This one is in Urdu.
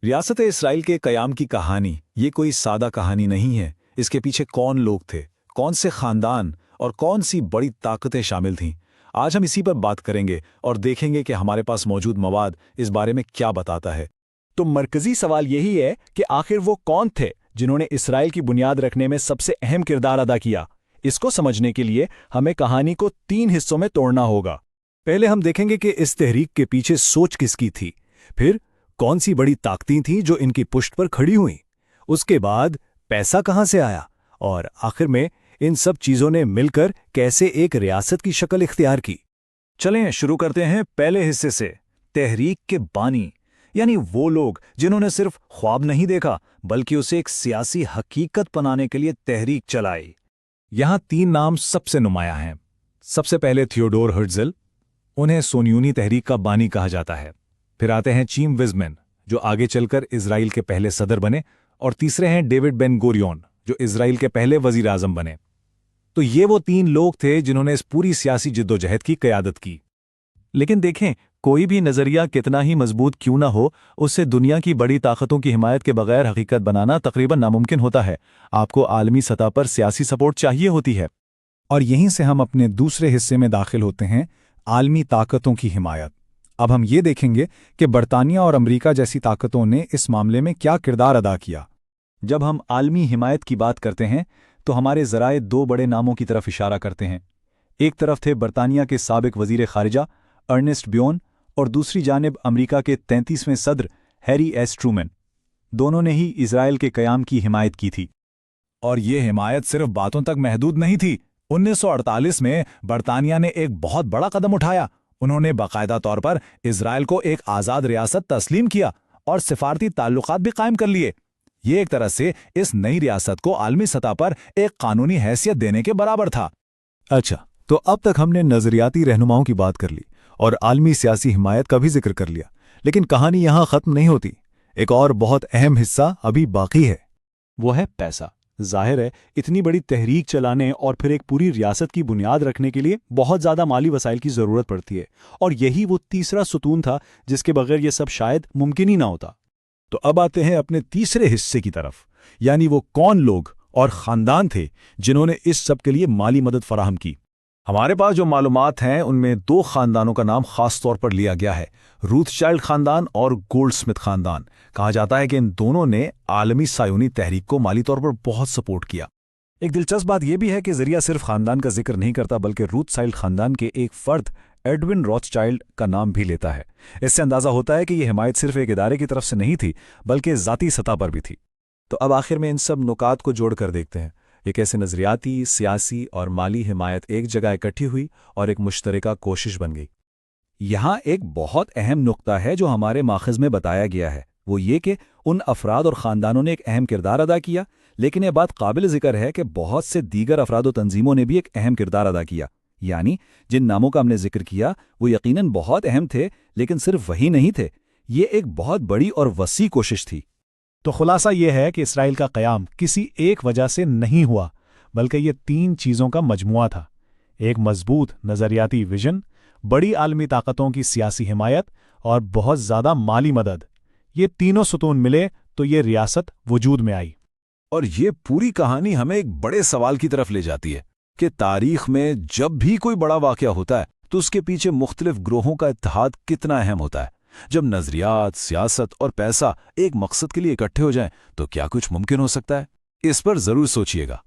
ریاست اسرائیل کے قیام کی کہانی یہ کوئی سادہ کہانی نہیں ہے۔ اس کے پیچھے کون لوگ تھے، کون سے خاندان اور کون سی بڑی طاقتیں شامل تھیں، آج ہم اسی پر بات کریں گے اور دیکھیں گے کہ ہمارے پاس موجود مواد اس بارے میں کیا بتاتا ہے۔ تو مرکزی سوال یہی ہے کہ آخر وہ کون تھے جنہوں نے اسرائیل کی بنیاد رکھنے میں سب سے اہم کردار ادا کیا۔ اس کو سمجھنے کے لیے ہمیں کہانی کو 3 حصوں میں توڑنا ہوگا۔ پہلے ہم دیکھیں گے کہ اس تحریک کے پیچھے سوچ کس کی تھی، پھر کون سی بڑی طاقتیں تھیں جو ان کی پشت پر کھڑی ہوئیں، اس کے بعد پیسہ کہاں سے آیا، اور آخر میں ان سب چیزوں نے مل کر کیسے ایک ریاست کی شکل اختیار کی۔ چلیں شروع کرتے ہیں پہلے حصے سے، تحریک کے بانی، یعنی وہ لوگ جنہوں نے صرف خواب نہیں دیکھا بلکہ اسے ایک سیاسی حقیقت بنانے کے لیے تحریک چلائی۔ یہاں 3 نام سب سے نمایاں ہیں۔ سب سے پہلے تھیوڈور ہرٹزل، انہیں سونیونی تحریک کا بانی کہا جاتا ہے۔ پھر آتے ہیں چیم وزمن، جو آگے چل کر اسرائیل کے پہلے صدر بنے، اور تیسرے ہیں ڈیوڈ بن گوریون، جو اسرائیل کے پہلے وزیر اعظم بنے۔ تو یہ وہ 3 لوگ تھے جنہوں نے اس پوری سیاسی جدوجہد کی قیادت کی۔ لیکن دیکھیں، کوئی بھی نظریہ کتنا ہی مضبوط کیوں نہ ہو، اس سے دنیا کی بڑی طاقتوں کی حمایت کے بغیر حقیقت بنانا تقریباً ناممکن ہوتا ہے۔ آپ کو عالمی سطح پر سیاسی سپورٹ چاہیے ہوتی ہے۔ اور یہیں سے ہم اپنے دوسرے حصے میں داخل ہوتے ہیں، عالمی طاقتوں کی حمایت۔ اب ہم یہ دیکھیں گے کہ برطانیہ اور امریکہ جیسی طاقتوں نے اس معاملے میں کیا کردار ادا کیا۔ جب ہم عالمی حمایت کی بات کرتے ہیں تو ہمارے ذرائع 2 بڑے ناموں کی طرف اشارہ کرتے ہیں۔ ایک طرف تھے برطانیہ کے سابق وزیر خارجہ ارنسٹ بیون، اور دوسری جانب امریکہ کے 33ویں صدر ہیری ایس ٹرومن۔ دونوں نے ہی اسرائیل کے قیام کی حمایت کی تھی۔ اور یہ حمایت صرف باتوں تک محدود نہیں تھی۔ 1948 میں برطانیہ نے ایک بہت بڑا قدم اٹھایا۔ انہوں نے باقاعدہ طور پر اسرائیل کو ایک آزاد ریاست تسلیم کیا اور سفارتی تعلقات بھی قائم کر لیے۔ یہ ایک طرح سے اس نئی ریاست کو عالمی سطح پر ایک قانونی حیثیت دینے کے برابر تھا۔ اچھا، تو اب تک ہم نے نظریاتی رہنماؤں کی بات کر لی اور عالمی سیاسی حمایت کا بھی ذکر کر لیا، لیکن کہانی یہاں ختم نہیں ہوتی۔ ایک اور بہت اہم حصہ ابھی باقی ہے، وہ ہے پیسہ۔ ظاہر ہے، اتنی بڑی تحریک چلانے اور پھر ایک پوری ریاست کی بنیاد رکھنے کے لیے بہت زیادہ مالی وسائل کی ضرورت پڑتی ہے، اور یہی وہ تیسرا ستون تھا جس کے بغیر یہ سب شاید ممکن ہی نہ ہوتا۔ تو اب آتے ہیں اپنے تیسرے حصے کی طرف، یعنی وہ کون لوگ اور خاندان تھے جنہوں نے اس سب کے لیے مالی مدد فراہم کی۔ ہمارے پاس جو معلومات ہیں ان میں 2 خاندانوں کا نام خاص طور پر لیا گیا ہے، روتھ چائلڈ خاندان اور گولڈ سمتھ خاندان۔ کہا جاتا ہے کہ ان دونوں نے عالمی صہیونی تحریک کو مالی طور پر بہت سپورٹ کیا۔ ایک دلچسپ بات یہ بھی ہے کہ ذریعہ صرف خاندان کا ذکر نہیں کرتا بلکہ روتھ چائلڈ خاندان کے ایک فرد ایڈون روتھ چائلڈ کا نام بھی لیتا ہے۔ اس سے اندازہ ہوتا ہے کہ یہ حمایت صرف ایک ادارے کی طرف سے نہیں تھی بلکہ ذاتی سطح پر بھی تھی۔ تو اب آخر میں ان سب نکات کو جوڑ کر دیکھتے ہیں، یہ کیسے نظریاتی، سیاسی اور مالی حمایت ایک جگہ اکٹھی ہوئی اور ایک مشترکہ کوشش بن گئی۔ یہاں ایک بہت اہم نقطہ ہے جو ہمارے ماخذ میں بتایا گیا ہے، وہ یہ کہ ان افراد اور خاندانوں نے ایک اہم کردار ادا کیا، لیکن یہ بات قابل ذکر ہے کہ بہت سے دیگر افراد و تنظیموں نے بھی ایک اہم کردار ادا کیا۔ یعنی جن ناموں کا ہم نے ذکر کیا وہ یقیناً بہت اہم تھے، لیکن صرف وہی نہیں تھے، یہ ایک بہت بڑی اور وسیع کوشش تھی۔ تو خلاصہ یہ ہے کہ اسرائیل کا قیام کسی ایک وجہ سے نہیں ہوا، بلکہ یہ 3 چیزوں کا مجموعہ تھا: ایک مضبوط نظریاتی ویژن، بڑی عالمی طاقتوں کی سیاسی حمایت، اور بہت زیادہ مالی مدد۔ یہ تینوں ستون ملے تو یہ ریاست وجود میں آئی۔ اور یہ پوری کہانی ہمیں ایک بڑے سوال کی طرف لے جاتی ہے کہ تاریخ میں جب بھی کوئی بڑا واقعہ ہوتا ہے تو اس کے پیچھے مختلف گروہوں کا اتحاد کتنا اہم ہوتا ہے۔ جب نظریات، سیاست اور پیسہ ایک مقصد کے لیے اکٹھے ہو جائیں تو کیا کچھ ممکن ہو سکتا ہے؟ اس پر ضرور سوچئے گا۔